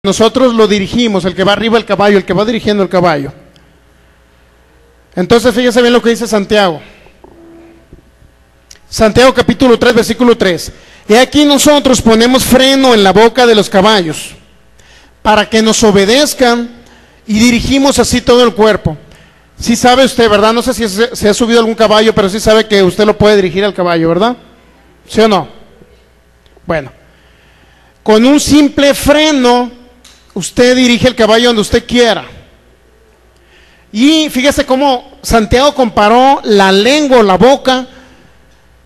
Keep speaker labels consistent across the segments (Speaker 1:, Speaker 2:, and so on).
Speaker 1: Nosotros lo dirigimos, el que va arriba del caballo, el que va dirigiendo el caballo. Entonces fíjese bien lo que dice Santiago. Santiago capítulo 3, versículo 3. Y aquí nosotros ponemos freno en la boca de los caballos, para que nos obedezcan, y dirigimos así todo el cuerpo. Sí sabe usted, ¿verdad? No sé si se ha subido algún caballo, pero sí sabe que usted lo puede dirigir al caballo, ¿verdad? ¿Sí o no? Bueno, con un simple freno, usted dirige el caballo donde usted quiera. Y fíjese cómo Santiago comparó la lengua o la boca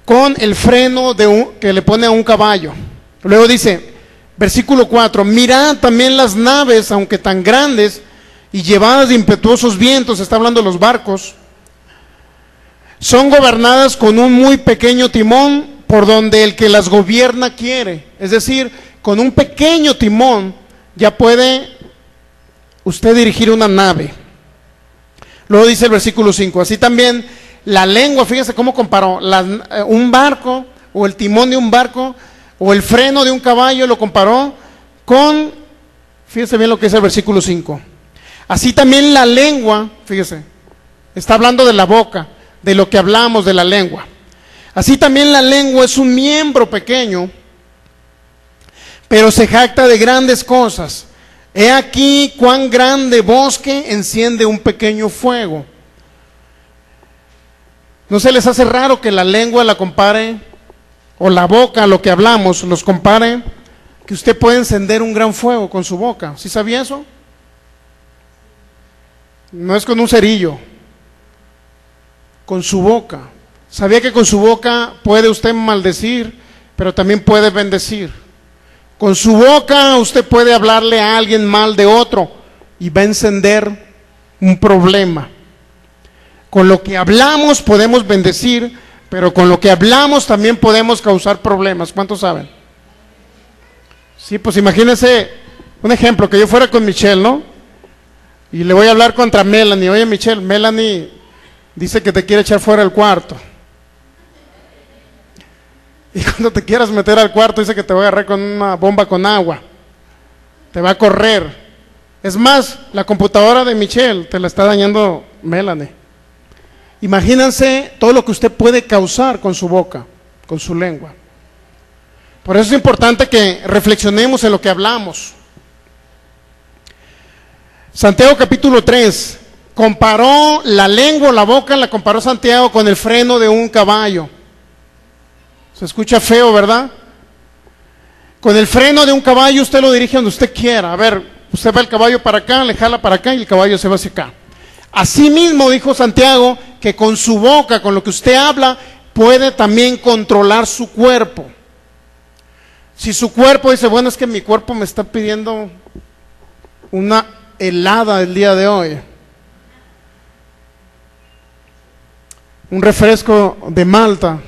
Speaker 1: con el freno que le pone a un caballo. Luego dice, versículo 4, mirad también las naves, aunque tan grandes y llevadas de impetuosos vientos, está hablando de los barcos, son gobernadas con un muy pequeño timón, por donde el que las gobierna quiere. Es decir, con un pequeño timón ya puede usted dirigir una nave. Luego dice el versículo 5, así también la lengua, fíjese cómo comparó un barco, o el timón de un barco, o el freno de un caballo, lo comparó con, fíjese bien lo que dice el versículo 5. Así también la lengua, fíjese, está hablando de la boca, de lo que hablamos de la lengua. Así también la lengua es un miembro pequeño, pero se jacta de grandes cosas. He aquí cuán grande bosque enciende un pequeño fuego. ¿No se les hace raro que la lengua la compare, o la boca, lo que hablamos, los compare, que usted puede encender un gran fuego con su boca? ¿Sí sabía eso? No es con un cerillo, con su boca. ¿Sabía que con su boca puede usted maldecir, pero también puede bendecir? Con su boca usted puede hablarle a alguien mal de otro y va a encender un problema. Con lo que hablamos podemos bendecir, pero con lo que hablamos también podemos causar problemas. ¿Cuántos saben? Sí, pues imagínense un ejemplo, que yo fuera con Michelle, ¿no? Y le voy a hablar contra Melanie. Oye, Michelle, Melanie dice que te quiere echar fuera del cuarto. Y cuando te quieras meter al cuarto dice que te va a agarrar con una bomba con agua. Te va a correr. Es más, la computadora de Michelle te la está dañando Melanie. Imagínense todo lo que usted puede causar con su boca, con su lengua. Por eso es importante que reflexionemos en lo que hablamos. Santiago capítulo 3, comparó la lengua, la boca, la comparó Santiago con el freno de un caballo. Se escucha feo, ¿verdad? Con el freno de un caballo usted lo dirige donde usted quiera. A ver, usted va el caballo para acá, le jala para acá y el caballo se va hacia acá. Así mismo dijo Santiago que con su boca, con lo que usted habla, puede también controlar su cuerpo. Si su cuerpo dice, bueno, es que mi cuerpo me está pidiendo una helada el día de hoy, un refresco de malta,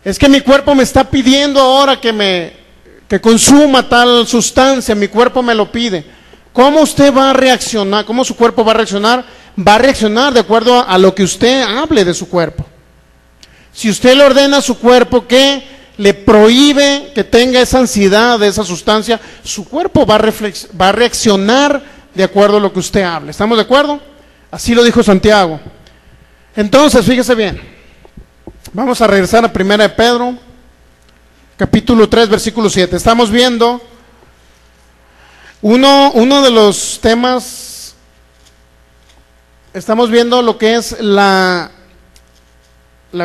Speaker 1: es que mi cuerpo me está pidiendo ahora que consuma tal sustancia, mi cuerpo me lo pide. ¿Cómo usted va a reaccionar? ¿Cómo su cuerpo va a reaccionar? Va a reaccionar de acuerdo a lo que usted hable de su cuerpo. Si usted le ordena a su cuerpo que le prohíbe que tenga esa ansiedad de esa sustancia, su cuerpo va a reaccionar de acuerdo a lo que usted hable. ¿Estamos de acuerdo? Así lo dijo Santiago. Entonces, fíjese bien, vamos a regresar a 1 de Pedro, capítulo 3, versículo 7. Estamos viendo uno de los temas, estamos viendo lo que es la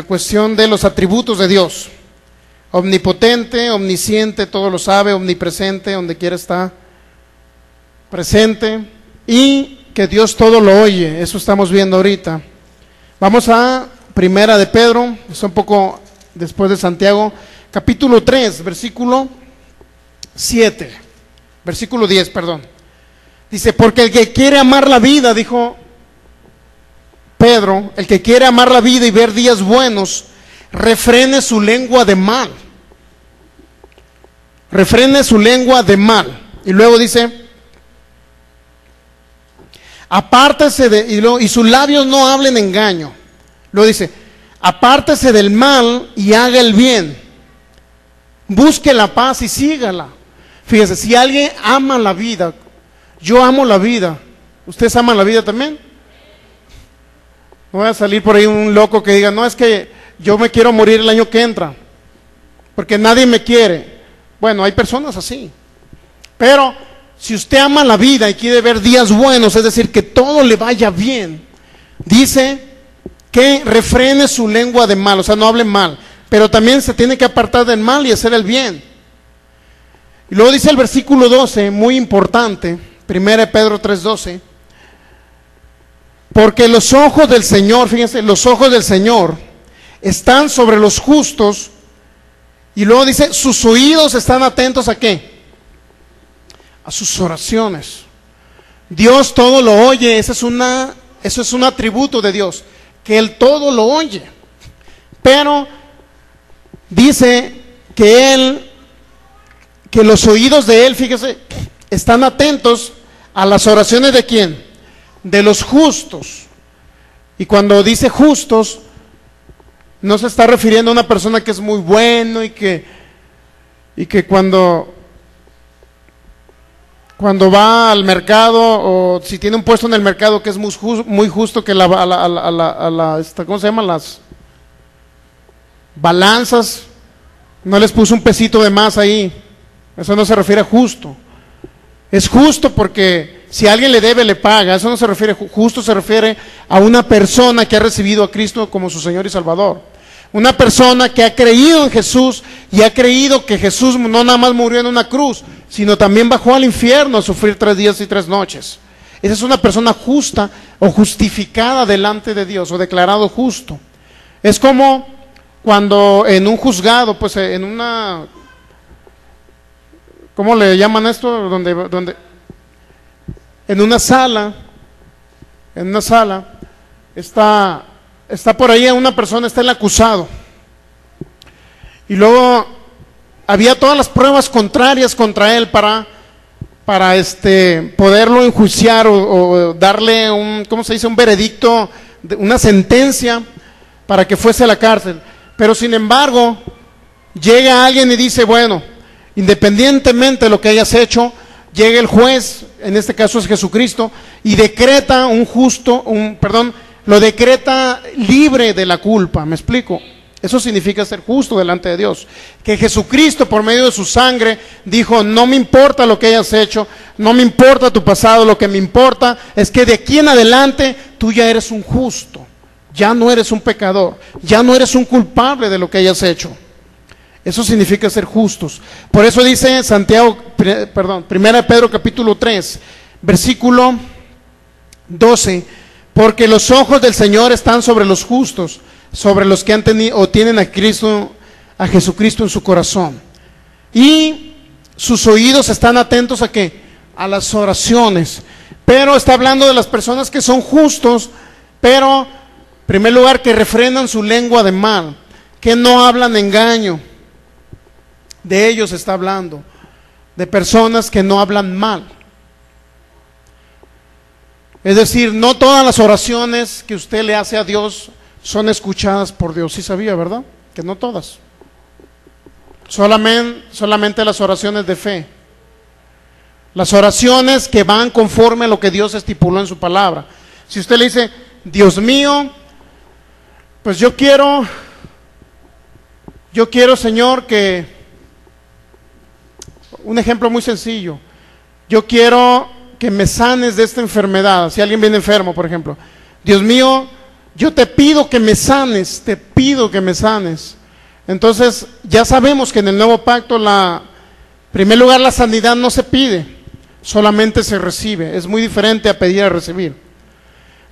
Speaker 1: cuestión de los atributos de Dios. Omnipotente, omnisciente, todo lo sabe, omnipresente, donde quiera está presente, y que Dios todo lo oye. Eso estamos viendo ahorita. Vamos a 1 de Pedro, es un poco después de Santiago, capítulo 3, versículo 7, versículo 10, perdón. Dice, porque el que quiere amar la vida, dijo Pedro, el que quiere amar la vida y ver días buenos, refrene su lengua de mal. Refrene su lengua de mal. Y luego dice, apártese y sus labios no hablen engaño. Luego dice, apártese del mal y haga el bien. Busque la paz y sígala. Fíjese, si alguien ama la vida, yo amo la vida, ¿ustedes aman la vida también? No voy a salir por ahí un loco que diga, no, es que yo me quiero morir el año que entra, porque nadie me quiere. Bueno, hay personas así. Pero si usted ama la vida y quiere ver días buenos, es decir, que todo le vaya bien, dice que refrene su lengua de mal, o sea, no hable mal, pero también se tiene que apartar del mal y hacer el bien. Y luego dice el versículo 12, muy importante, 1 Pedro 3:12, porque los ojos del Señor, fíjense, los ojos del Señor están sobre los justos, y luego dice, sus oídos están atentos ¿a qué? A sus oraciones. Dios todo lo oye, eso es un atributo de Dios, que Él todo lo oye. Pero dice que los oídos de Él, fíjese, están atentos a las oraciones de ¿quién? De los justos. Y cuando dice justos, no se está refiriendo a una persona que es muy bueno y que cuando va al mercado, o si tiene un puesto en el mercado que es muy justo, que ¿cómo se llaman? Las balanzas, no les puso un pesito de más ahí. Eso no se refiere a justo. Es justo porque si alguien le debe, le paga. Eso no se refiere, justo se refiere a una persona que ha recibido a Cristo como su Señor y Salvador. Una persona que ha creído en Jesús y ha creído que Jesús no nada más murió en una cruz, sino también bajó al infierno a sufrir 3 días y 3 noches. Esa es una persona justa o justificada delante de Dios, o declarado justo. Es como cuando en un juzgado, pues en una, ¿cómo le llaman esto? Donde en una sala está por ahí una persona, está el acusado, y luego había todas las pruebas contrarias contra él para poderlo enjuiciar o darle un, ¿cómo se dice? Un veredicto, una sentencia para que fuese a la cárcel. Pero sin embargo, llega alguien y dice, bueno, independientemente de lo que hayas hecho, llega el juez, en este caso es Jesucristo, y decreta lo decreta libre de la culpa. ¿Me explico? Eso significa ser justo delante de Dios. Que Jesucristo, por medio de su sangre, dijo, no me importa lo que hayas hecho, no me importa tu pasado, lo que me importa es que de aquí en adelante tú ya eres un justo, ya no eres un pecador, ya no eres un culpable de lo que hayas hecho. Eso significa ser justos. Por eso dice 1 Pedro capítulo 3, versículo 12, porque los ojos del Señor están sobre los justos, sobre los que han tenido o tienen a Jesucristo en su corazón. Y sus oídos están atentos ¿a qué? A las oraciones. Pero está hablando de las personas que son justos, pero en primer lugar que refrenan su lengua de mal, que no hablan engaño. De ellos está hablando, de personas que no hablan mal. Es decir, no todas las oraciones que usted le hace a Dios son escuchadas por Dios. Sí sabía, ¿verdad? Que no todas. Solamente las oraciones de fe. Las oraciones que van conforme a lo que Dios estipuló en su palabra. Si usted le dice, Dios mío, pues yo quiero Señor, un ejemplo muy sencillo, yo quiero que me sanes de esta enfermedad. Si alguien viene enfermo, por ejemplo, Dios mío, yo te pido que me sanes, te pido que me sanes. Entonces ya sabemos que en el nuevo pacto en primer lugar la sanidad no se pide, solamente se recibe. Es muy diferente a pedir a recibir.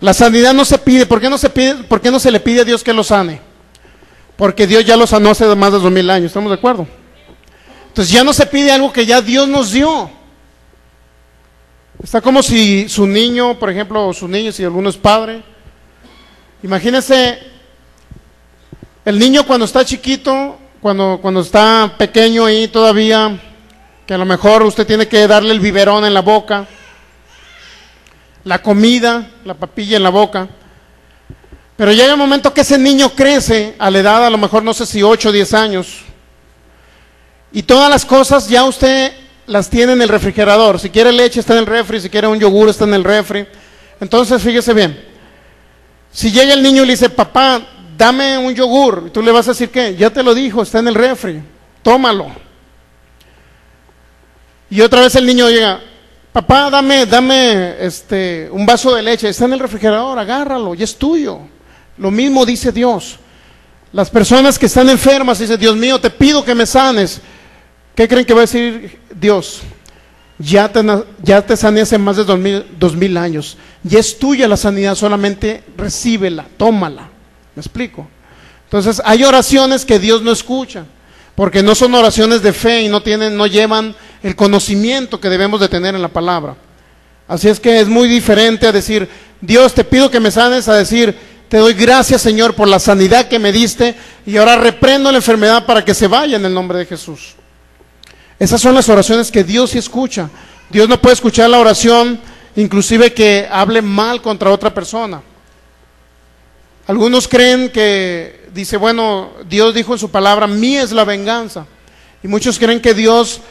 Speaker 1: La sanidad no se pide. ¿Por qué no se pide? ¿Por qué no se le pide a Dios que lo sane? Porque Dios ya lo sanó hace más de 2000 años, ¿estamos de acuerdo? Entonces ya no se pide algo que ya Dios nos dio. Está como si su niño, por ejemplo, o su niño, si alguno es padre, imagínese el niño cuando está chiquito, cuando está pequeño ahí todavía, que a lo mejor usted tiene que darle el biberón en la boca, la comida, la papilla en la boca. Pero llega un momento que ese niño crece a la edad, a lo mejor no sé si 8 o 10 años, y todas las cosas ya usted las tiene en el refrigerador. Si quiere leche está en el refri, si quiere un yogur está en el refri. Entonces fíjese bien, si llega el niño y le dice, papá, dame un yogur, tú le vas a decir, ¿qué? Ya te lo dijo, está en el refri, tómalo. Y otra vez el niño llega, papá, dame un vaso de leche, está en el refrigerador, agárralo, ya es tuyo. Lo mismo dice Dios. Las personas que están enfermas dicen, Dios mío, te pido que me sanes. ¿Qué creen que va a decir Dios? Ya te sané hace más de 2000 años. Ya es tuya la sanidad, solamente recíbela, tómala. ¿Me explico? Entonces hay oraciones que Dios no escucha, porque no son oraciones de fe y no llevan el conocimiento que debemos de tener en la palabra. Así es que es muy diferente a decir, Dios, te pido que me sanes, a decir, te doy gracias, Señor, por la sanidad que me diste y ahora reprendo la enfermedad para que se vaya en el nombre de Jesús. Esas son las oraciones que Dios sí escucha. Dios no puede escuchar la oración, inclusive que hable mal contra otra persona. Algunos creen que, dice, bueno, Dios dijo en su palabra, mía es la venganza. Y muchos creen que Dios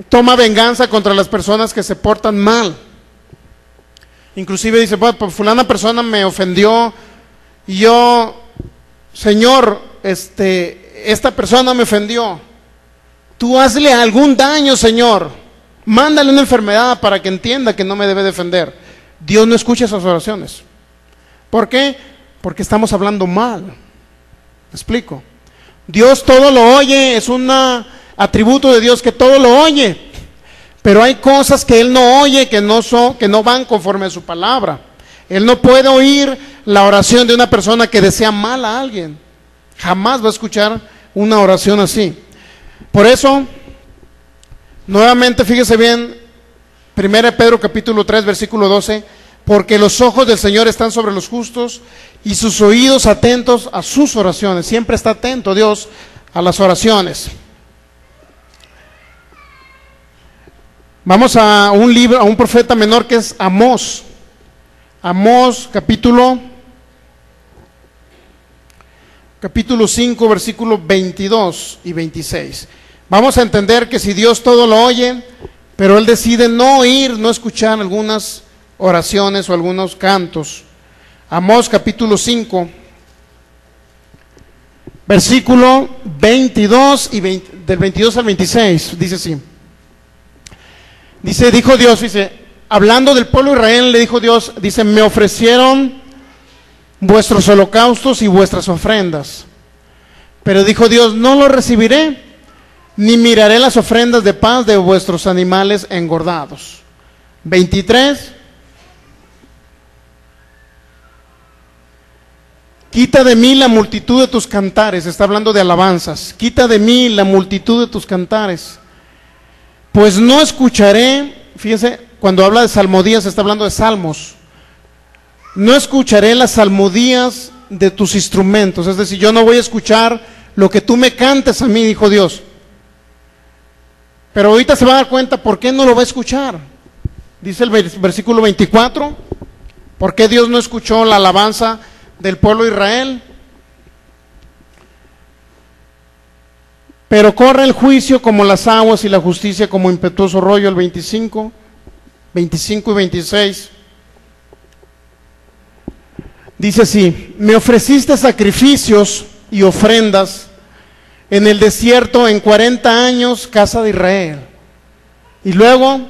Speaker 1: toma venganza contra las personas que se portan mal. Inclusive dice, bueno, pues fulana persona me ofendió y yo, Señor, esta persona me ofendió. Tú hazle algún daño, Señor. Mándale una enfermedad para que entienda que no me debe defender. Dios no escucha esas oraciones. ¿Por qué? Porque estamos hablando mal. ¿Me explico? Dios todo lo oye, es un atributo de Dios que todo lo oye. Pero hay cosas que Él no oye, que no van conforme a su palabra. Él no puede oír la oración de una persona que desea mal a alguien. Jamás va a escuchar una oración así. Por eso, nuevamente fíjese bien, 1 Pedro capítulo 3, versículo 12, porque los ojos del Señor están sobre los justos y sus oídos atentos a sus oraciones. Siempre está atento Dios a las oraciones. Vamos a un libro, a un profeta menor que es Amós. Amós capítulo 5, versículos 22 y 26. Vamos a entender que si Dios todo lo oye, pero Él decide no oír, no escuchar algunas oraciones o algunos cantos. Amós capítulo 5, versículo 22 y del 22 al 26, dice así. Dice, dijo Dios, hablando del pueblo de Israel, le dijo Dios, dice, me ofrecieron vuestros holocaustos y vuestras ofrendas. Pero dijo Dios, no lo recibiré, ni miraré las ofrendas de paz de vuestros animales engordados. 23. Quita de mí la multitud de tus cantares. Está hablando de alabanzas. Quita de mí la multitud de tus cantares. Pues no escucharé, fíjense, cuando habla de salmodías está hablando de salmos. No escucharé las salmodías de tus instrumentos. Es decir, yo no voy a escuchar lo que tú me cantes a mí, dijo Dios. Pero ahorita se va a dar cuenta por qué no lo va a escuchar. Dice el versículo 24, ¿por qué Dios no escuchó la alabanza del pueblo de Israel? Pero corre el juicio como las aguas y la justicia como impetuoso rollo, el 25 y 26. Dice así, me ofreciste sacrificios y ofrendas en el desierto en 40 años, casa de Israel. Y luego,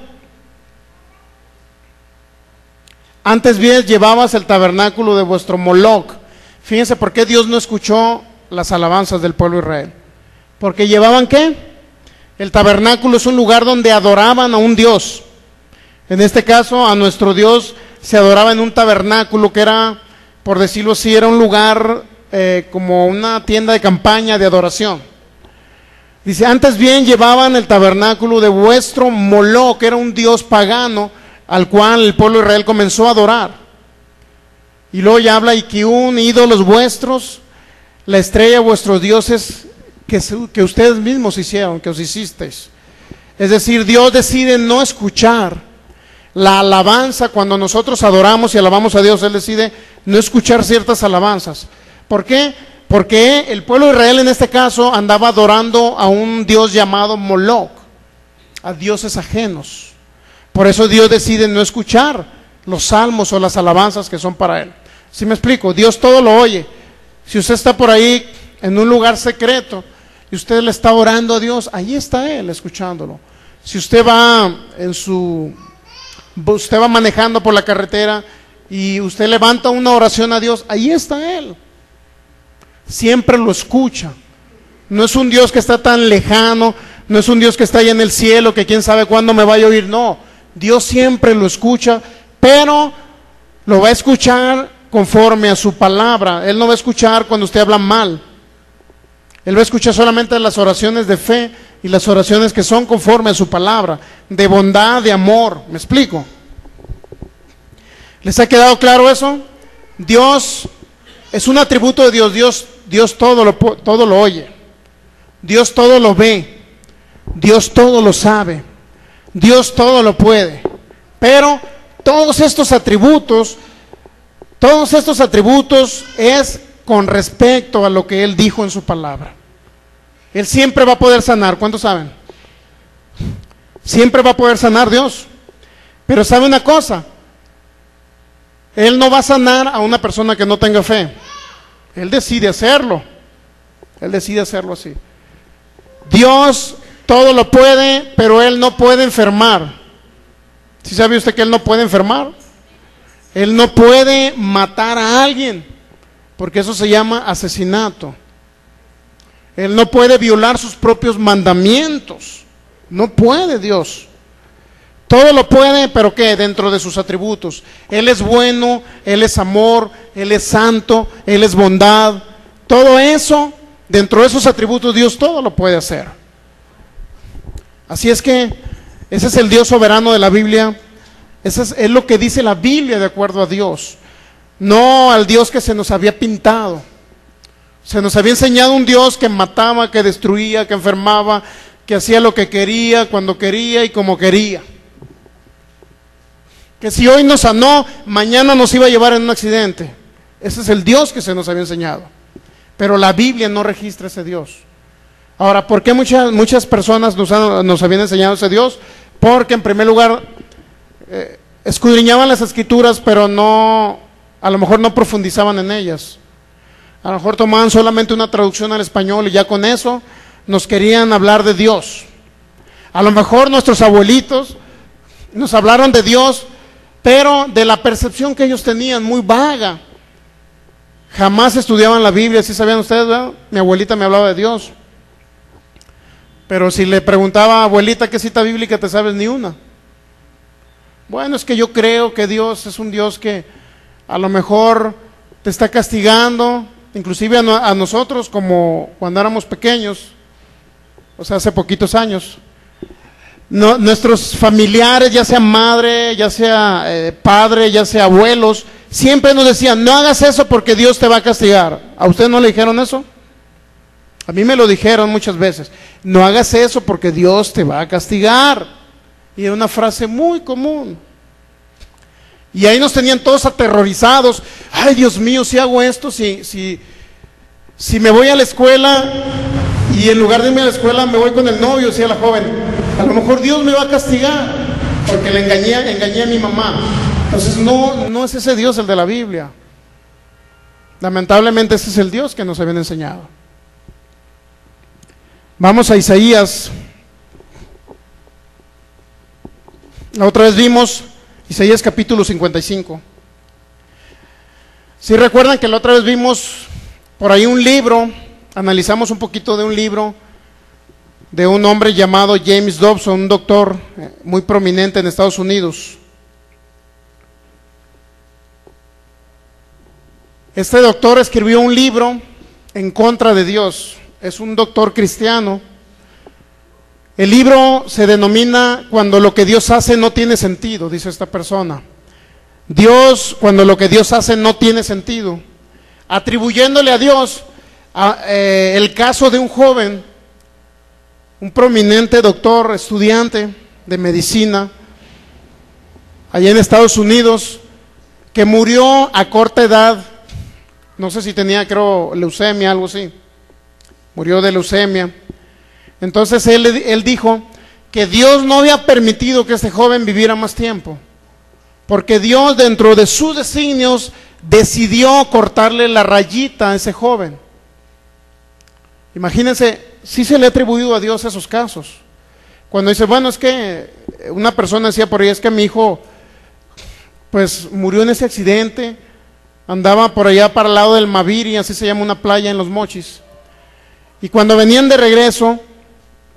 Speaker 1: antes bien llevabas el tabernáculo de vuestro Moloc. Fíjense por qué Dios no escuchó las alabanzas del pueblo de Israel. Porque llevaban ¿qué? El tabernáculo es un lugar donde adoraban a un Dios. En este caso, a nuestro Dios se adoraba en un tabernáculo que era, por decirlo así, era un lugar como una tienda de campaña de adoración. Dice, antes bien llevaban el tabernáculo de vuestro Moloc, que era un Dios pagano al cual el pueblo de Israel comenzó a adorar. Y luego ya habla, y que un ídolos vuestros, la estrella de vuestros dioses que ustedes mismos hicieron, que os hicisteis. Es decir, Dios decide no escuchar la alabanza. Cuando nosotros adoramos y alabamos a Dios, Él decide no escuchar ciertas alabanzas. ¿Por qué? Porque el pueblo de Israel en este caso andaba adorando a un Dios llamado Moloc. a dioses ajenos. Por eso Dios decide no escuchar los salmos o las alabanzas que son para Él. ¿Sí me explico? Dios todo lo oye. Si usted está por ahí en un lugar secreto y usted le está orando a Dios, ahí está Él escuchándolo. Si usted va manejando por la carretera y usted levanta una oración a Dios, ahí está Él. Siempre lo escucha. No es un Dios que está tan lejano, no es un Dios que está ahí en el cielo, que quién sabe cuándo me vaya a oír. No, Dios siempre lo escucha, pero lo va a escuchar conforme a su palabra. Él no va a escuchar cuando usted habla mal. Él va a escuchar solamente las oraciones de fe y las oraciones que son conforme a su palabra, de bondad, de amor. ¿Me explico? ¿Les ha quedado claro eso? Dios es un atributo de Dios. Dios todo lo oye. Dios todo lo ve. Dios todo lo sabe. Dios todo lo puede. Pero todos estos atributos es con respecto a lo que Él dijo en su palabra. Él siempre va a poder sanar. ¿Cuántos saben? Siempre va a poder sanar Dios. Pero ¿sabe una cosa? Él no va a sanar a una persona que no tenga fe. Él decide hacerlo. Él decide hacerlo así. Dios todo lo puede, pero Él no puede enfermar. ¿Sí sabe usted que Él no puede enfermar? Él no puede matar a alguien, porque eso se llama asesinato. Él no puede violar sus propios mandamientos. No puede Dios. Todo lo puede, pero ¿qué? Dentro de sus atributos. Él es bueno, Él es amor, Él es santo, Él es bondad. Todo eso, dentro de esos atributos, Dios todo lo puede hacer. Así es que ese es el Dios soberano de la Biblia. Eso es lo que dice la Biblia de acuerdo a Dios. No al Dios que se nos había pintado. Se nos había enseñado un Dios que mataba, que destruía, que enfermaba, que hacía lo que quería, cuando quería y como quería. Que si hoy nos sanó, mañana nos iba a llevar en un accidente. Ese es el Dios que se nos había enseñado. Pero la Biblia no registra ese Dios. Ahora, ¿por qué muchas personas nos habían enseñado ese Dios? Porque en primer lugar escudriñaban las escrituras, pero a lo mejor no profundizaban en ellas. A lo mejor tomaban solamente una traducción al español y ya con eso nos querían hablar de Dios. A lo mejor nuestros abuelitos nos hablaron de Dios, pero de la percepción que ellos tenían, muy vaga. Jamás estudiaban la Biblia. ¿Sí sabían ustedes, verdad? Mi abuelita me hablaba de Dios, pero si le preguntaba, abuelita, ¿qué cita bíblica te sabes? Ni una. Bueno, es que yo creo que Dios es un Dios que a lo mejor te está castigando, inclusive a nosotros, como cuando éramos pequeños, o sea, hace poquitos años. Nuestros familiares, ya sea madre, ya sea padre, ya sea abuelos, siempre nos decían, no hagas eso porque Dios te va a castigar. ¿A usted no le dijeron eso? A mí me lo dijeron muchas veces, no hagas eso porque Dios te va a castigar. Y era una frase muy común. Y ahí nos tenían todos aterrorizados. Ay, Dios mío, si hago esto, si me voy a la escuela y en lugar de irme a la escuela me voy con el novio, decía la joven, a lo mejor Dios me va a castigar porque le engañé a mi mamá. Entonces no es ese Dios el de la Biblia. Lamentablemente ese es el Dios que nos habían enseñado. Vamos a Isaías. La otra vez vimos Isaías capítulo 55. Si recuerdan que la otra vez vimos por ahí un libro, analizamos un poquito de un libro de un hombre llamado James Dobson, un doctor muy prominente en Estados Unidos. Este doctor escribió un libro en contra de Dios. Es un doctor cristiano. El libro se denomina Cuando lo que Dios hace no tiene sentido, dice esta persona. Cuando lo que Dios hace no tiene sentido, atribuyéndole a Dios el caso de un joven, un prominente doctor, estudiante de medicina, allá en Estados Unidos, que murió a corta edad. No sé si tenía, creo, leucemia, algo así. Murió de leucemia. Entonces él dijo que Dios no había permitido que este joven viviera más tiempo, porque Dios, dentro de sus designios, decidió cortarle la rayita a ese joven. Imagínense, sí se le ha atribuido a Dios esos casos. Cuando dice, bueno, es que una persona decía por ahí, es que mi hijo pues murió en ese accidente, andaba por allá para el lado del Maviri, así se llama una playa en Los Mochis, y cuando venían de regreso,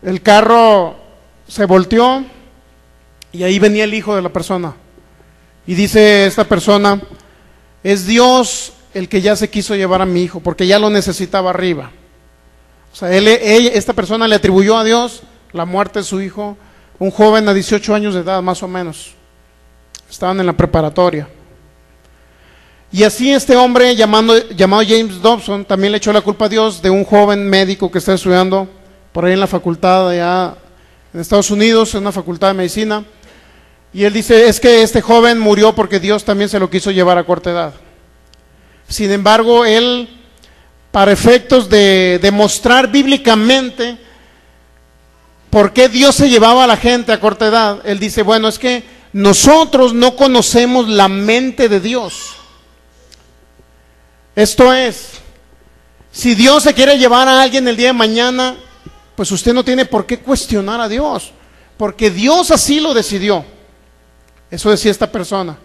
Speaker 1: el carro se volteó y ahí venía el hijo de la persona, y dice esta persona, es Dios el que ya se quiso llevar a mi hijo, porque ya lo necesitaba arriba. O sea, esta persona le atribuyó a Dios la muerte de su hijo, un joven a 18 años de edad más o menos, estaban en la preparatoria. Y así este hombre llamado James Dobson también le echó la culpa a Dios de un joven médico que está estudiando por ahí en la facultad allá en Estados Unidos, en una facultad de medicina, y él dice, es que este joven murió porque Dios también se lo quiso llevar a corta edad. Sin embargo, él, para efectos de demostrar bíblicamente por qué Dios se llevaba a la gente a corta edad, él dice, bueno, es que nosotros no conocemos la mente de Dios. Esto es, si Dios se quiere llevar a alguien el día de mañana, pues usted no tiene por qué cuestionar a Dios, porque Dios así lo decidió. Eso decía esta persona.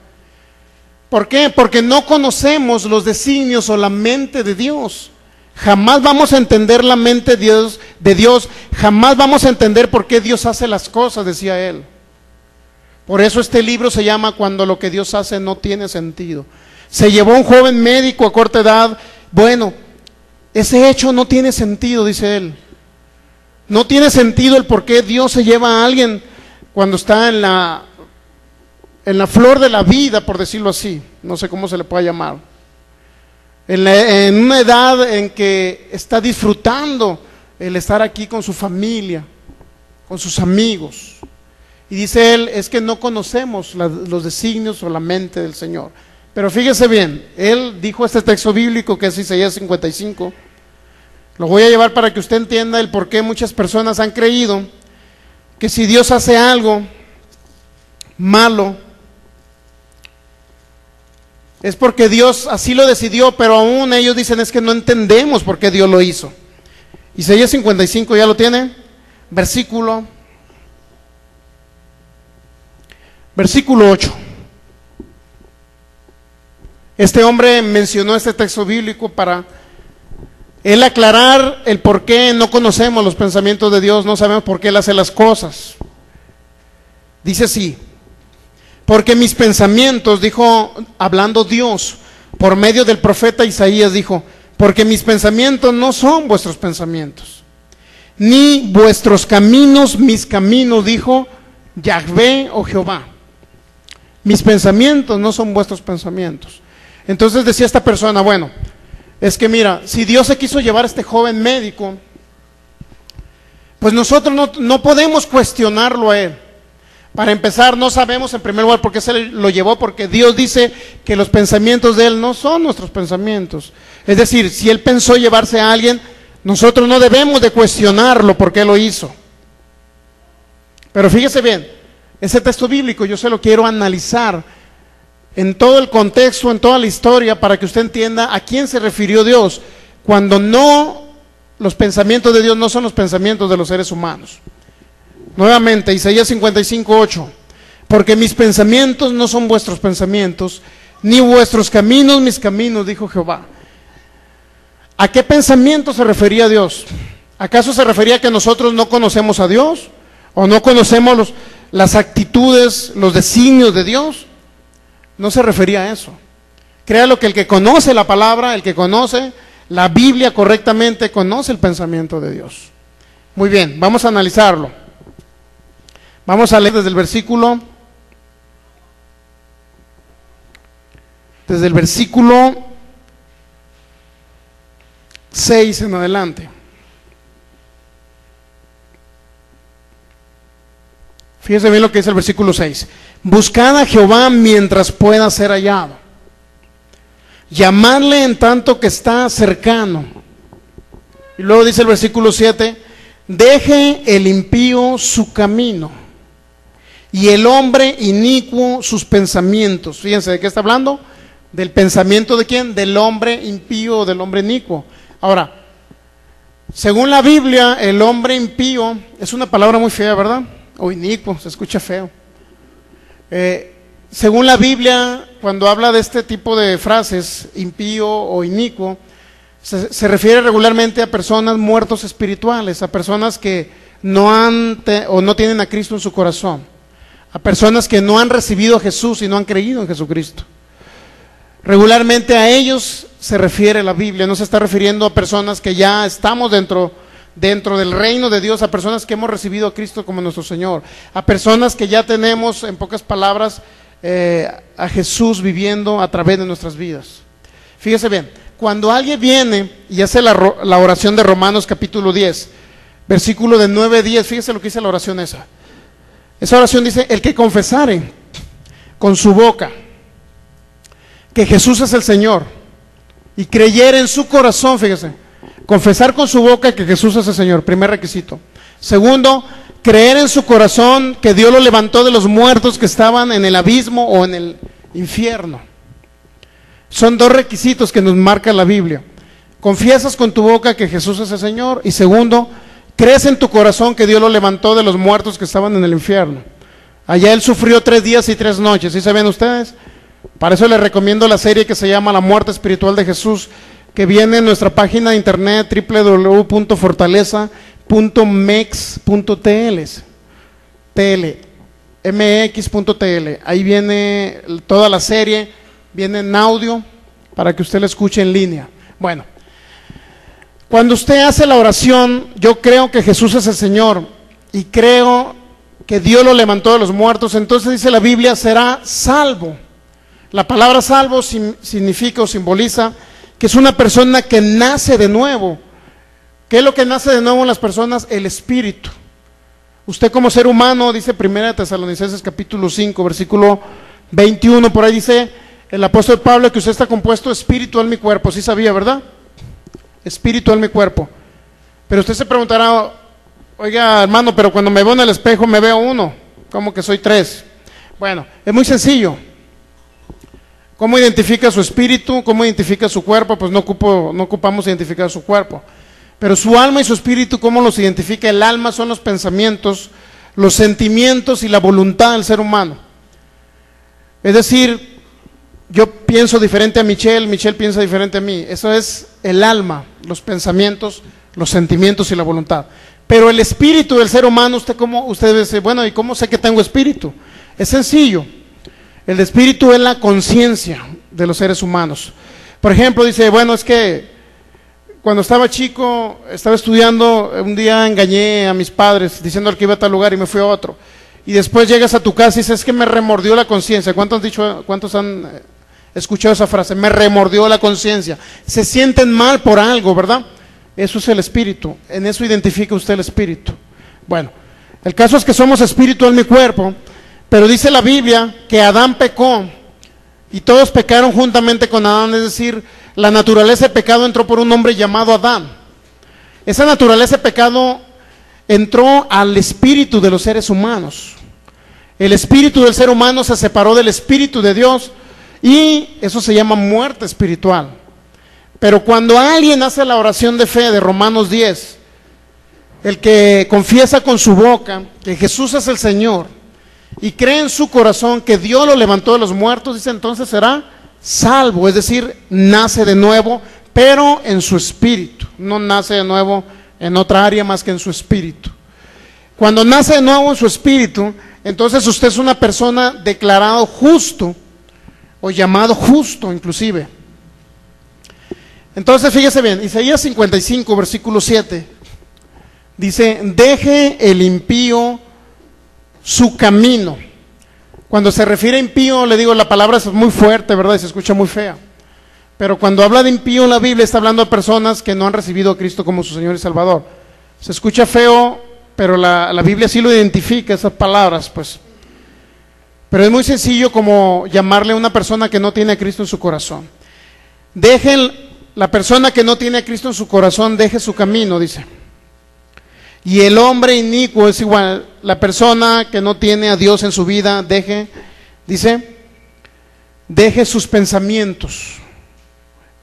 Speaker 1: ¿Por qué? Porque no conocemos los designios o la mente de Dios. Jamás vamos a entender la mente de Dios, jamás vamos a entender por qué Dios hace las cosas, decía él. Por eso este libro se llama Cuando lo que Dios hace no tiene sentido. Se llevó a un joven médico a corta edad. Bueno, ese hecho no tiene sentido, dice él. No tiene sentido el por qué Dios se lleva a alguien cuando está en la flor de la vida, por decirlo así. No sé cómo se le puede llamar. En una edad en que está disfrutando el estar aquí con su familia, con sus amigos. Y dice él, es que no conocemos los designios o la mente del Señor. Pero fíjese bien, él dijo este texto bíblico que es Isaías 55. Lo voy a llevar para que usted entienda el por qué muchas personas han creído que si Dios hace algo malo, es porque Dios así lo decidió, pero aún ellos dicen es que no entendemos por qué Dios lo hizo. Isaías 55, ¿ya lo tiene? Versículo 8. Este hombre mencionó este texto bíblico para él aclarar el por qué no conocemos los pensamientos de Dios, no sabemos por qué Él hace las cosas. Dice así, porque mis pensamientos, dijo, hablando Dios, por medio del profeta Isaías dijo, porque mis pensamientos no son vuestros pensamientos, ni vuestros caminos mis caminos, dijo Yahvé o Jehová. Mis pensamientos no son vuestros pensamientos. Entonces decía esta persona, bueno, es que mira, si Dios se quiso llevar a este joven médico, pues nosotros no podemos cuestionarlo a él. Para empezar, no sabemos en primer lugar por qué se lo llevó, porque Dios dice que los pensamientos de él no son nuestros pensamientos. Es decir, si él pensó llevarse a alguien, nosotros no debemos de cuestionarlo por qué lo hizo. Pero fíjese bien, ese texto bíblico yo se lo quiero analizar en todo el contexto, en toda la historia, para que usted entienda a quién se refirió Dios, cuando los pensamientos de Dios no son los pensamientos de los seres humanos. Nuevamente, Isaías 55:8, porque mis pensamientos no son vuestros pensamientos, ni vuestros caminos mis caminos, dijo Jehová. ¿A qué pensamiento se refería Dios? ¿Acaso se refería a que nosotros no conocemos a Dios? ¿O no conocemos las actitudes, los designios de Dios? No se refería a eso. Créalo que el que conoce la palabra, el que conoce la Biblia correctamente, conoce el pensamiento de Dios. Muy bien, vamos a analizarlo. Vamos a leer desde el versículo 6 en adelante. Fíjese bien lo que dice el versículo 6. Buscad a Jehová mientras pueda ser hallado. Llamadle en tanto que está cercano. Y luego dice el versículo 7. deje el impío su camino y el hombre inicuo sus pensamientos. Fíjense, ¿de qué está hablando? Del pensamiento de quién, del hombre impío o del hombre inicuo. Ahora, según la Biblia, el hombre impío es una palabra muy fea, ¿verdad? O inicuo, se escucha feo. Según la Biblia, cuando habla de este tipo de frases, impío o inicuo, se refiere regularmente a personas muertos espirituales, a personas que no han o no tienen a Cristo en su corazón, a personas que no han recibido a Jesús y no han creído en Jesucristo. Regularmente a ellos se refiere la Biblia, no se está refiriendo a personas que ya estamos dentro del reino de Dios, a personas que hemos recibido a Cristo como nuestro Señor, a personas que ya tenemos, en pocas palabras, a Jesús viviendo a través de nuestras vidas. Fíjese bien, cuando alguien viene y hace la oración de Romanos capítulo 10, versículo de 9 a 10, fíjese lo que dice la oración esa. Esa oración dice: el que confesare con su boca que Jesús es el Señor y creyere en su corazón, fíjese, confesar con su boca que Jesús es el Señor, primer requisito. Segundo, creer en su corazón que Dios lo levantó de los muertos que estaban en el abismo o en el infierno. Son dos requisitos que nos marca la Biblia. Confiesas con tu boca que Jesús es el Señor, y segundo, crees en tu corazón que Dios lo levantó de los muertos que estaban en el infierno. Allá Él sufrió 3 días y 3 noches, ¿sí saben ustedes? Para eso les recomiendo la serie que se llama La muerte espiritual de Jesús, que viene en nuestra página de internet www.fortaleza.mx.tl. Ahí viene toda la serie, viene en audio para que usted la escuche en línea. Bueno, cuando usted hace la oración, yo creo que Jesús es el Señor y creo que Dios lo levantó de los muertos, entonces dice la Biblia, será salvo. La palabra salvo significa o simboliza que es una persona que nace de nuevo. ¿Qué es lo que nace de nuevo en las personas? El espíritu. Usted como ser humano, dice 1 Tesalonicenses capítulo 5, versículo 21, por ahí dice el apóstol Pablo que usted está compuesto de espíritu, alma y cuerpo. Sí sabía, ¿verdad? Espíritu, alma y cuerpo. Pero usted se preguntará, oiga hermano, pero cuando me veo en el espejo me veo uno, ¿cómo que soy 3? Bueno, es muy sencillo. ¿Cómo identifica su espíritu? ¿Cómo identifica su cuerpo? Pues no ocupamos identificar su cuerpo. Pero su alma y su espíritu, ¿cómo los identifica? El alma son los pensamientos, los sentimientos y la voluntad del ser humano. Es decir, yo pienso diferente a Michelle, Michelle piensa diferente a mí. Eso es el alma, los pensamientos, los sentimientos y la voluntad. Pero el espíritu del ser humano, usted dice, bueno, ¿y cómo sé que tengo espíritu? Es sencillo. El espíritu es la conciencia de los seres humanos. Por ejemplo, dice, bueno, es que cuando estaba chico, estaba estudiando, un día engañé a mis padres diciendo que iba a tal lugar y me fui a otro. Y después llegas a tu casa y dices, es que me remordió la conciencia. ¿Cuántos han escuchado esa frase? Me remordió la conciencia. Se sienten mal por algo, ¿verdad? Eso es el espíritu. En eso identifica usted el espíritu. Bueno, el caso es que somos espíritu, alma y cuerpo. Pero dice la Biblia que Adán pecó y todos pecaron juntamente con Adán, es decir, la naturaleza de pecado entró por un hombre llamado Adán. Esa naturaleza de pecado entró al espíritu de los seres humanos. El espíritu del ser humano se separó del espíritu de Dios y eso se llama muerte espiritual. Pero cuando alguien hace la oración de fe de Romanos 10, el que confiesa con su boca que Jesús es el Señor y cree en su corazón que Dios lo levantó de los muertos, dice, entonces será salvo, es decir, nace de nuevo, pero en su espíritu, no nace de nuevo en otra área más que en su espíritu. Cuando nace de nuevo en su espíritu, entonces usted es una persona declarado justo, o llamado justo inclusive. Entonces fíjese bien, Isaías 55, versículo 7, dice, deje el impío su camino. Cuando se refiere a impío, le digo, la palabra es muy fuerte, ¿verdad? Y se escucha muy fea. Pero cuando habla de impío en la Biblia, está hablando de personas que no han recibido a Cristo como su Señor y Salvador. Se escucha feo, pero la Biblia sí lo identifica, esas palabras, pues. Pero es muy sencillo como llamarle a una persona que no tiene a Cristo en su corazón. La persona que no tiene a Cristo en su corazón, deje su camino, dice. Y el hombre inicuo es igual, la persona que no tiene a Dios en su vida, deje sus pensamientos.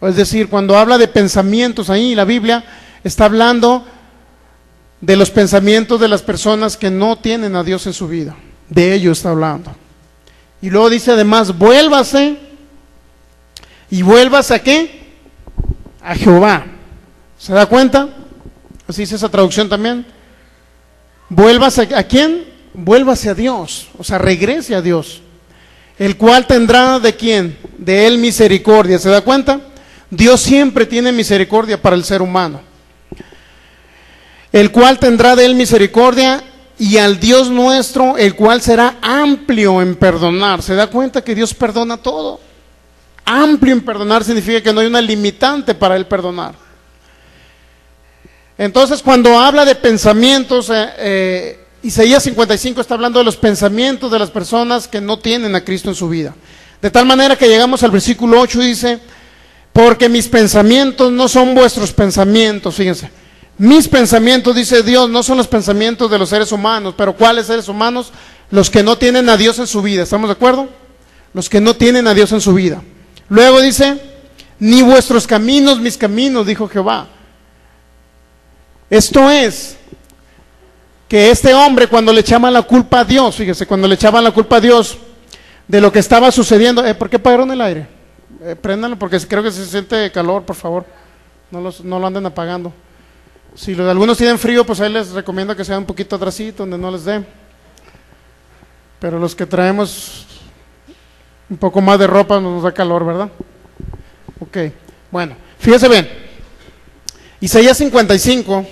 Speaker 1: Es decir, cuando habla de pensamientos ahí, la Biblia está hablando de los pensamientos de las personas que no tienen a Dios en su vida. De ello está hablando. Y luego dice además, vuélvase. ¿Y vuélvase a qué? A Jehová. ¿Se da cuenta? Así dice esa traducción también. Vuélvase a quién? Vuélvase a Dios. O sea, regrese a Dios. El cual tendrá ¿de quién? De él misericordia. ¿Se da cuenta? Dios siempre tiene misericordia para el ser humano. El cual tendrá de él misericordia, y al Dios nuestro, el cual será amplio en perdonar. ¿Se da cuenta que Dios perdona todo? Amplio en perdonar significa que no hay una limitante para él perdonar. Entonces, cuando habla de pensamientos, Isaías 55 está hablando de los pensamientos de las personas que no tienen a Cristo en su vida. De tal manera que llegamos al versículo 8 y dice, porque mis pensamientos no son vuestros pensamientos. Fíjense, mis pensamientos, dice Dios, no son los pensamientos de los seres humanos. Pero ¿cuáles seres humanos? Los que no tienen a Dios en su vida. ¿Estamos de acuerdo? Los que no tienen a Dios en su vida. Luego dice, ni vuestros caminos, mis caminos, dijo Jehová. Esto es, que este hombre cuando le echaban la culpa a Dios, fíjese, cuando le echaban la culpa a Dios de lo que estaba sucediendo, ¿por qué apagaron el aire? Préndanlo porque creo que se siente calor, por favor, no lo anden apagando. Si algunos tienen frío, pues ahí les recomiendo que sea un poquito atrasito, donde no les dé. Pero los que traemos un poco más de ropa nos da calor, ¿verdad? Ok, bueno, fíjese bien, Isaías 55,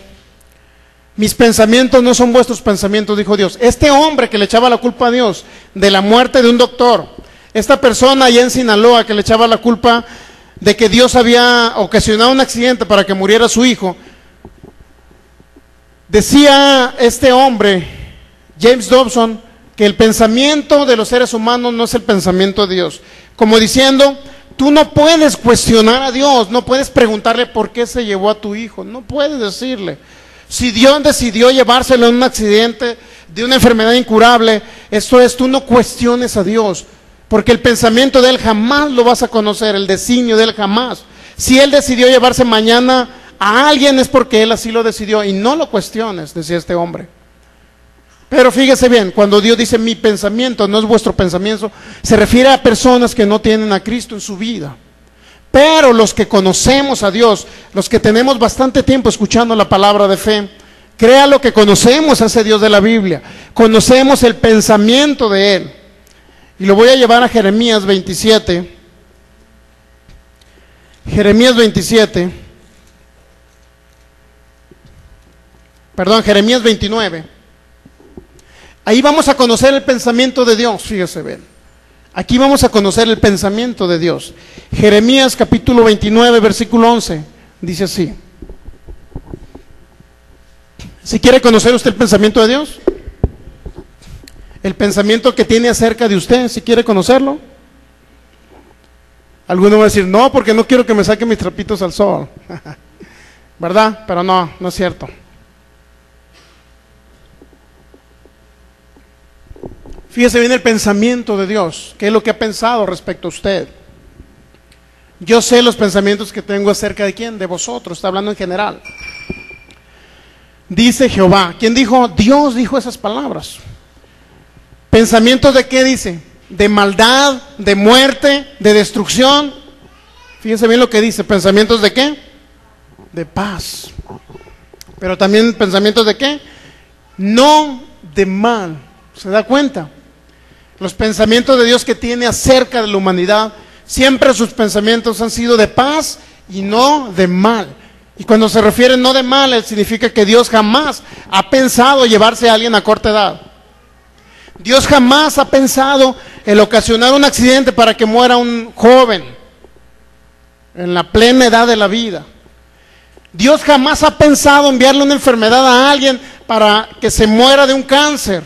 Speaker 1: mis pensamientos no son vuestros pensamientos, dijo Dios. Este hombre que le echaba la culpa a Dios de la muerte de un doctor, esta persona allá en Sinaloa que le echaba la culpa de que Dios había ocasionado un accidente para que muriera su hijo, decía este hombre, James Dobson, que el pensamiento de los seres humanos no es el pensamiento de Dios. Como diciendo, tú no puedes cuestionar a Dios, no puedes preguntarle por qué se llevó a tu hijo, no puedes decirle. Si Dios decidió llevárselo en un accidente de una enfermedad incurable, esto es, tú no cuestiones a Dios, porque el pensamiento de Él jamás lo vas a conocer, el designio de Él jamás. Si Él decidió llevarse mañana a alguien es porque Él así lo decidió, y no lo cuestiones, decía este hombre. Pero fíjese bien, cuando Dios dice mi pensamiento, no es vuestro pensamiento, se refiere a personas que no tienen a Cristo en su vida. Pero los que conocemos a Dios, los que tenemos bastante tiempo escuchando la palabra de fe, créalo que conocemos a ese Dios de la Biblia, conocemos el pensamiento de Él. Y lo voy a llevar a Jeremías 27. Jeremías 29. Ahí vamos a conocer el pensamiento de Dios, fíjese bien. Aquí vamos a conocer el pensamiento de Dios. Jeremías capítulo 29, versículo 11, dice así. Si quiere conocer usted el pensamiento de Dios, el pensamiento que tiene acerca de usted, si quiere conocerlo. Alguno va a decir, no, porque no quiero que me saquen mis trapitos al sol. ¿Verdad? Pero no es cierto. Fíjese bien el pensamiento de Dios, qué es lo que ha pensado respecto a usted. Yo sé los pensamientos que tengo acerca de quién, de vosotros, está hablando en general. Dice Jehová, ¿quién dijo? Dios dijo esas palabras. ¿Pensamientos de qué dice? De maldad, de muerte, de destrucción. Fíjese bien lo que dice, ¿pensamientos de qué? De paz. Pero también pensamientos de qué? No de mal. ¿Se da cuenta? Los pensamientos de Dios que tiene acerca de la humanidad, siempre sus pensamientos han sido de paz y no de mal. Y cuando se refiere no de mal, significa que Dios jamás ha pensado llevarse a alguien a corta edad. Dios jamás ha pensado en ocasionar un accidente para que muera un joven en la plena edad de la vida. Dios jamás ha pensado enviarle una enfermedad a alguien para que se muera de un cáncer.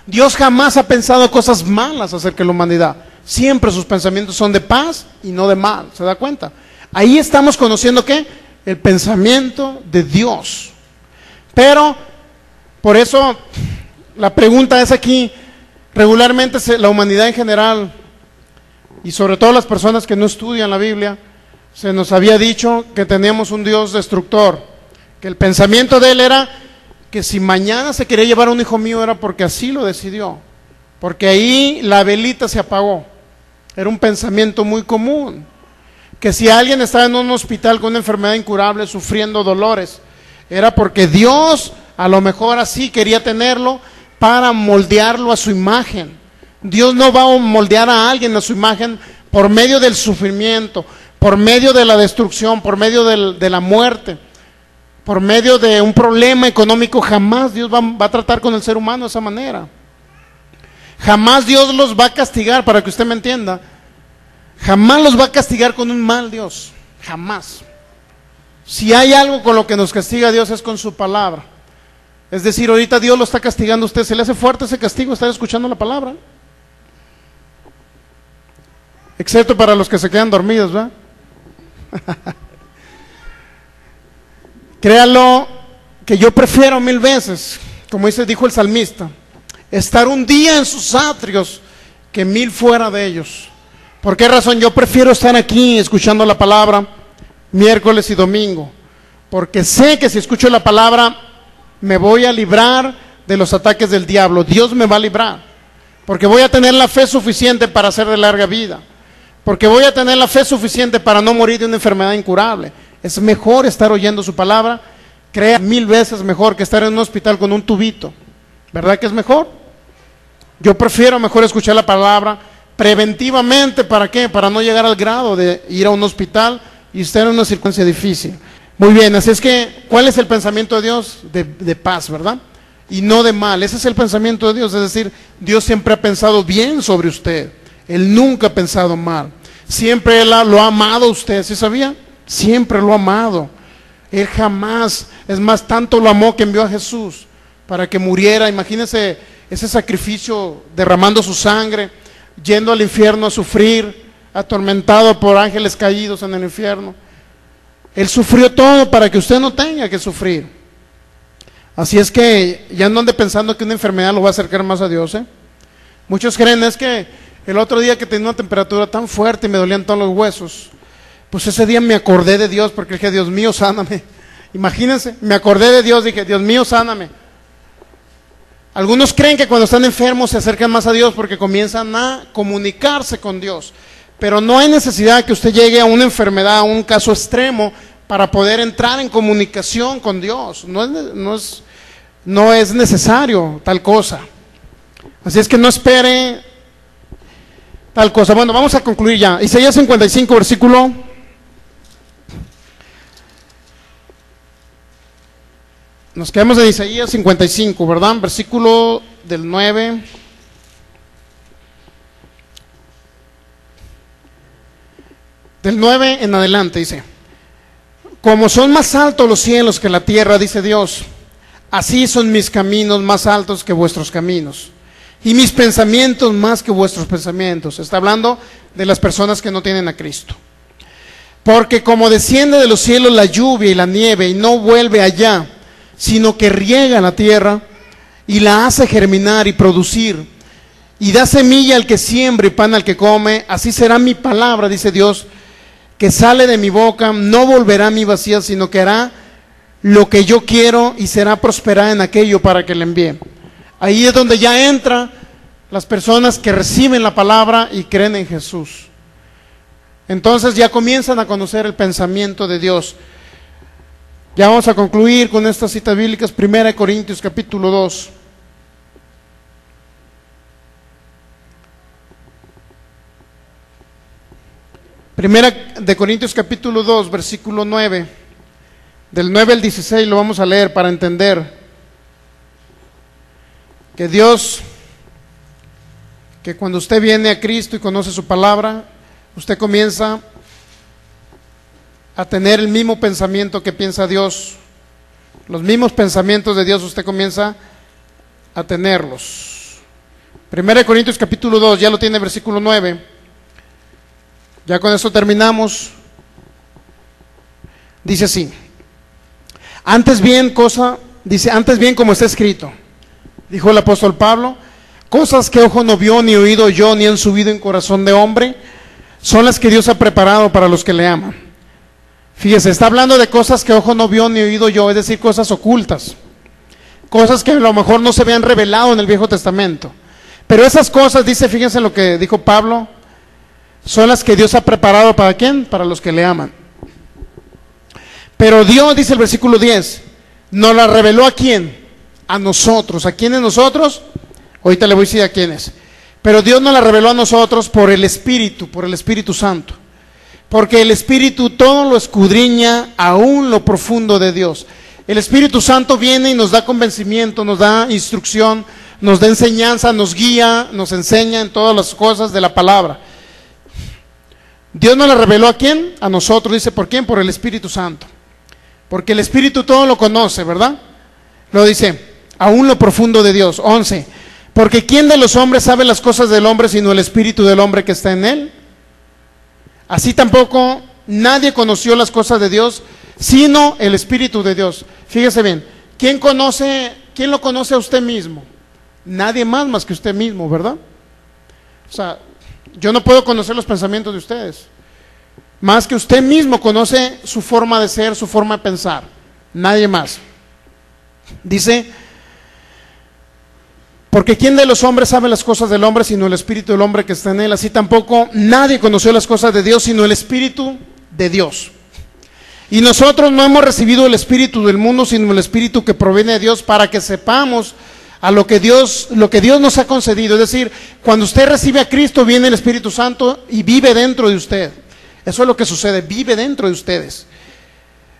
Speaker 1: Dios jamás ha pensado cosas malas acerca de la humanidad. Siempre sus pensamientos son de paz y no de mal. ¿Se da cuenta? Ahí estamos conociendo ¿qué? El pensamiento de Dios. Pero, por eso, la pregunta es aquí, regularmente la humanidad en general, y sobre todo las personas que no estudian la Biblia, se nos había dicho que teníamos un Dios destructor, que el pensamiento de él era que si mañana se quería llevar a un hijo mío era porque así lo decidió, porque ahí la velita se apagó. Era un pensamiento muy común, que si alguien estaba en un hospital con una enfermedad incurable, sufriendo dolores, era porque Dios a lo mejor así quería tenerlo para moldearlo a su imagen. Dios no va a moldear a alguien a su imagen por medio del sufrimiento, por medio de la destrucción, por medio de la muerte, por medio de un problema económico. Jamás Dios va a tratar con el ser humano de esa manera. Jamás Dios los va a castigar, para que usted me entienda. Jamás los va a castigar con un mal Dios, jamás. Si hay algo con lo que nos castiga Dios es con su palabra. Es decir, ahorita Dios lo está castigando a usted. ¿Se le hace fuerte ese castigo? ¿Está escuchando la palabra? Excepto para los que se quedan dormidos, ¿verdad? Créalo que yo prefiero 1000 veces, como dijo el salmista, estar un día en sus atrios que 1000 fuera de ellos. ¿Por qué razón? Yo prefiero estar aquí escuchando la palabra miércoles y domingo, porque sé que si escucho la palabra me voy a librar de los ataques del diablo. Dios me va a librar, porque voy a tener la fe suficiente para ser de larga vida, porque voy a tener la fe suficiente para no morir de una enfermedad incurable. Es mejor estar oyendo su palabra, crea 1000 veces mejor que estar en un hospital con un tubito. ¿Verdad que es mejor? Yo prefiero mejor escuchar la palabra preventivamente. ¿Para qué? Para no llegar al grado de ir a un hospital y estar en una circunstancia difícil. Muy bien, así es que, ¿cuál es el pensamiento de Dios? De paz, ¿verdad? Y no de mal. Ese es el pensamiento de Dios, es decir, Dios siempre ha pensado bien sobre usted. Él nunca ha pensado mal. Siempre Él lo ha amado a usted, ¿sí sabía? Siempre lo ha amado. Él jamás, es más, tanto lo amó que envió a Jesús para que muriera. Imagínense ese sacrificio, derramando su sangre, yendo al infierno a sufrir, atormentado por ángeles caídos en el infierno. Él sufrió todo para que usted no tenga que sufrir. Así es que ya no ande pensando que una enfermedad lo va a acercar más a Dios, ¿eh? Muchos creen, es que el otro día que tenía una temperatura tan fuerte y me dolían todos los huesos, pues ese día me acordé de Dios, porque dije, Dios mío, sáname. Imagínense, me acordé de Dios, dije, Dios mío, sáname. Algunos creen que cuando están enfermos se acercan más a Dios porque comienzan a comunicarse con Dios, pero no hay necesidad que usted llegue a una enfermedad, a un caso extremo, para poder entrar en comunicación con Dios. No es necesario tal cosa. Así es que no espere tal cosa. Bueno, vamos a concluir ya. Isaías 55, versículo. Nos quedamos en Isaías 55, ¿verdad? Versículo del 9. Del 9 en adelante dice: como son más altos los cielos que la tierra, dice Dios, así son mis caminos más altos que vuestros caminos, y mis pensamientos más que vuestros pensamientos. Está hablando de las personas que no tienen a Cristo. Porque como desciende de los cielos la lluvia y la nieve, y no vuelve allá, sino que riega la tierra, y la hace germinar y producir, y da semilla al que siembra y pan al que come, así será mi palabra, dice Dios, que sale de mi boca, no volverá a mí vacía, sino que hará lo que yo quiero y será prosperada en aquello para que le envíe. Ahí es donde ya entran las personas que reciben la palabra y creen en Jesús. Entonces ya comienzan a conocer el pensamiento de Dios. Ya vamos a concluir con estas citas bíblicas. 1 Corintios capítulo 2. Primera de Corintios capítulo 2, versículo 9. Del 9 al 16 lo vamos a leer para entender que Dios, que cuando usted viene a Cristo y conoce su palabra, usted comienza a tener el mismo pensamiento que piensa Dios. Los mismos pensamientos de Dios usted comienza a tenerlos. 1 Corintios capítulo 2, ya lo tiene, versículo 9. Ya con esto terminamos. Dice así: antes bien, cosa dice, antes bien como está escrito, dijo el apóstol Pablo, cosas que ojo no vio, ni oído yo, ni han subido en corazón de hombre, son las que Dios ha preparado para los que le aman. Fíjese, está hablando de cosas que ojo no vio, ni oído yo, es decir, cosas ocultas, cosas que a lo mejor no se habían revelado en el Viejo Testamento. Pero esas cosas, dice, fíjense lo que dijo Pablo, son las que Dios ha preparado ¿para quién? Para los que le aman. Pero Dios, dice el versículo 10, nos la reveló ¿a quién? A nosotros. ¿A quiénes nosotros? Ahorita le voy a decir a quiénes. Pero Dios nos la reveló a nosotros por el Espíritu Santo. Porque el Espíritu todo lo escudriña aún lo profundo de Dios. El Espíritu Santo viene y nos da convencimiento, nos da instrucción, nos da enseñanza, nos guía, nos enseña en todas las cosas de la palabra. Dios nos la reveló ¿a quién? A nosotros, dice, ¿por quién? Por el Espíritu Santo. Porque el Espíritu todo lo conoce, ¿verdad? Lo dice, aún lo profundo de Dios. 11. Porque ¿quién de los hombres sabe las cosas del hombre sino el Espíritu del hombre que está en él? Así tampoco nadie conoció las cosas de Dios sino el Espíritu de Dios. Fíjese bien, ¿quién lo conoce a usted mismo? Nadie más que usted mismo, ¿verdad? O sea, yo no puedo conocer los pensamientos de ustedes. Más que usted mismo conoce su forma de ser, su forma de pensar. Nadie más. Dice, porque ¿quién de los hombres sabe las cosas del hombre sino el Espíritu del hombre que está en él? Así tampoco nadie conoció las cosas de Dios sino el Espíritu de Dios. Y nosotros no hemos recibido el Espíritu del mundo sino el Espíritu que proviene de Dios, para que sepamos a lo que Dios nos ha concedido. Es decir, cuando usted recibe a Cristo, viene el Espíritu Santo y vive dentro de usted. Eso es lo que sucede, vive dentro de ustedes.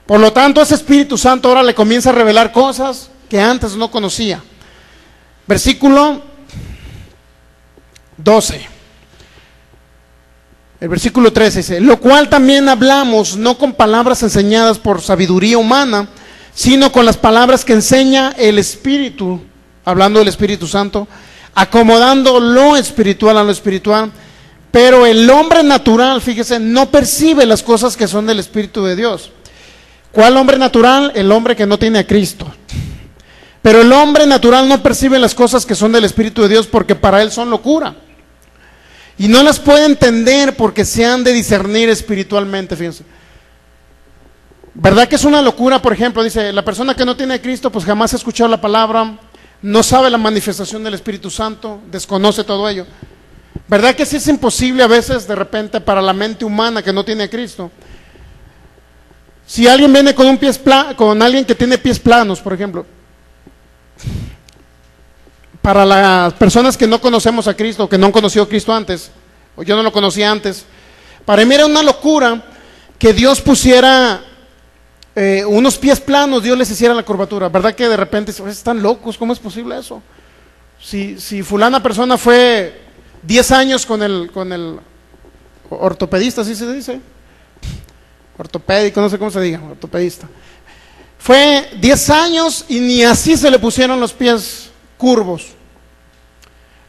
Speaker 1: Por lo tanto, ese Espíritu Santo ahora le comienza a revelar cosas que antes no conocía. Versículo 12. El versículo 13 dice, lo cual también hablamos, no con palabras enseñadas por sabiduría humana, sino con las palabras que enseña el Espíritu, hablando del Espíritu Santo, acomodando lo espiritual a lo espiritual. Pero el hombre natural, fíjese, no percibe las cosas que son del Espíritu de Dios. ¿Cuál hombre natural? El hombre que no tiene a Cristo. Pero el hombre natural no percibe las cosas que son del Espíritu de Dios, porque para él son locura. Y no las puede entender porque se han de discernir espiritualmente, fíjense. ¿Verdad que es una locura? Por ejemplo, dice, la persona que no tiene a Cristo, pues jamás ha escuchado la palabra, no sabe la manifestación del Espíritu Santo, desconoce todo ello. ¿Verdad que sí es imposible a veces, de repente, para la mente humana que no tiene a Cristo? Si alguien viene con con alguien que tiene pies planos, por ejemplo, para las personas que no conocemos a Cristo, que no han conocido a Cristo antes, o yo no lo conocía antes, para mí era una locura que Dios pusiera unos pies planos, Dios les hiciera la curvatura. ¿Verdad que de repente están locos? ¿Cómo es posible eso? Si fulana persona fue 10 años con el ortopedista, ¿así se dice? Ortopédico, no sé cómo se diga, ortopedista. Fue 10 años y ni así se le pusieron los pies curvos.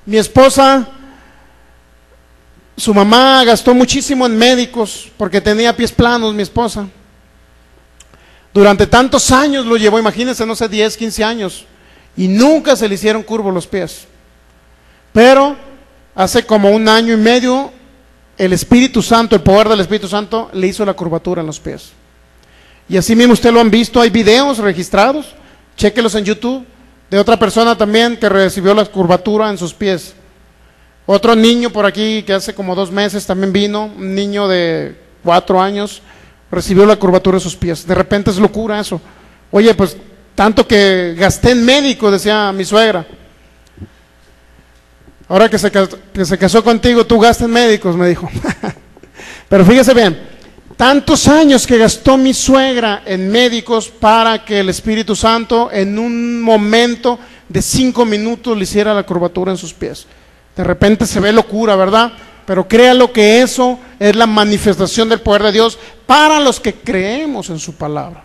Speaker 1: Mi esposa, su mamá gastó muchísimo en médicos porque tenía pies planos, mi esposa. Durante tantos años lo llevó, imagínense, no sé, 10, 15 años, y nunca se le hicieron curvos los pies. Pero hace como 1 año y medio, el Espíritu Santo, el poder del Espíritu Santo, le hizo la curvatura en los pies. Y así mismo ustedes lo han visto, hay videos registrados, chéquelos en YouTube, de otra persona también que recibió la curvatura en sus pies. Otro niño por aquí que hace como 2 meses también vino, un niño de 4 años, recibió la curvatura en sus pies. De repente es locura eso. Oye, pues tanto que gasté en médico, decía mi suegra. Ahora que se casó contigo, tú gastas en médicos, me dijo. Pero fíjese bien, tantos años que gastó mi suegra en médicos para que el Espíritu Santo en un momento de 5 minutos le hiciera la curvatura en sus pies. De repente se ve locura, ¿verdad? Pero créalo que eso es la manifestación del poder de Dios para los que creemos en su palabra.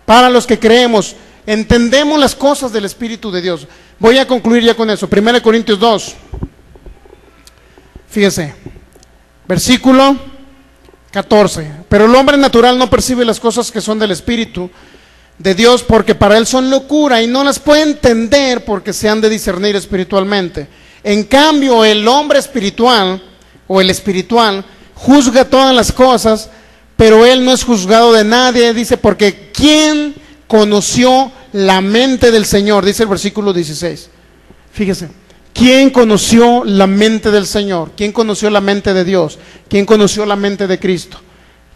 Speaker 1: Para los que creemos, entendemos las cosas del Espíritu de Dios. Voy a concluir ya con eso. 1 Corintios 2. Fíjese, versículo 14. Pero el hombre natural no percibe las cosas que son del Espíritu, de Dios porque para él son locura y no las puede entender porque se han de discernir espiritualmente. En cambio, el hombre espiritual o el espiritual juzga todas las cosas, pero él no es juzgado de nadie, dice, porque ¿quién conoció la mente del Señor? Dice el versículo 16. Fíjese, ¿quién conoció la mente del Señor? ¿Quién conoció la mente de Dios? ¿Quién conoció la mente de Cristo?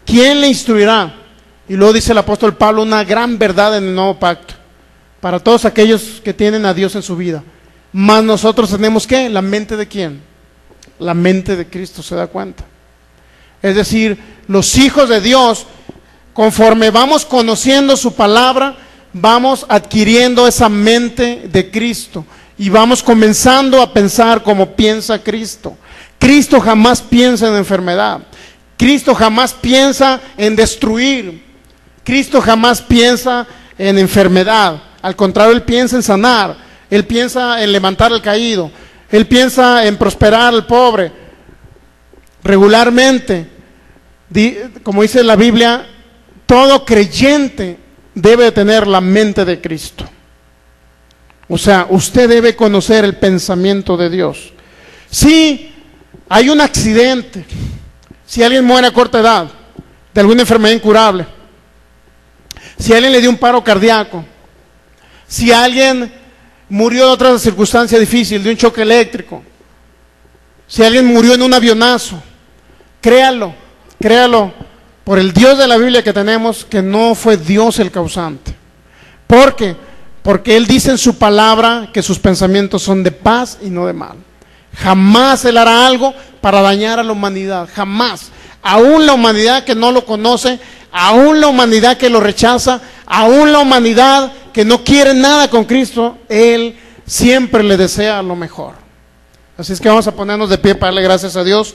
Speaker 1: ¿Quién le instruirá? Y luego dice el apóstol Pablo una gran verdad en el nuevo pacto para todos aquellos que tienen a Dios en su vida. Mas nosotros tenemos ¿qué? ¿La mente de quién? La mente de Cristo, ¿se da cuenta? Es decir, los hijos de Dios, conforme vamos conociendo su palabra, vamos adquiriendo esa mente de Cristo y vamos comenzando a pensar como piensa Cristo. Cristo jamás piensa en enfermedad. Cristo jamás piensa en destruir. Cristo jamás piensa en enfermedad. Al contrario, Él piensa en sanar. Él piensa en levantar al caído. Él piensa en prosperar al pobre. Regularmente, como dice la Biblia, todo creyente debe tener la mente de Cristo. O sea, usted debe conocer el pensamiento de Dios. Si hay un accidente, si alguien muere a corta edad de alguna enfermedad incurable, si alguien le dio un paro cardíaco, si alguien murió de otra circunstancia difícil, de un choque eléctrico, si alguien murió en un avionazo, créalo, créalo, por el Dios de la Biblia que tenemos, que no fue Dios el causante. ¿Por qué? Porque Él dice en su palabra que sus pensamientos son de paz y no de mal. Jamás Él hará algo para dañar a la humanidad, jamás. Aún la humanidad que no lo conoce, aún la humanidad que lo rechaza, aún la humanidad que no quiere nada con Cristo, Él siempre le desea lo mejor. Así es que vamos a ponernos de pie para darle gracias a Dios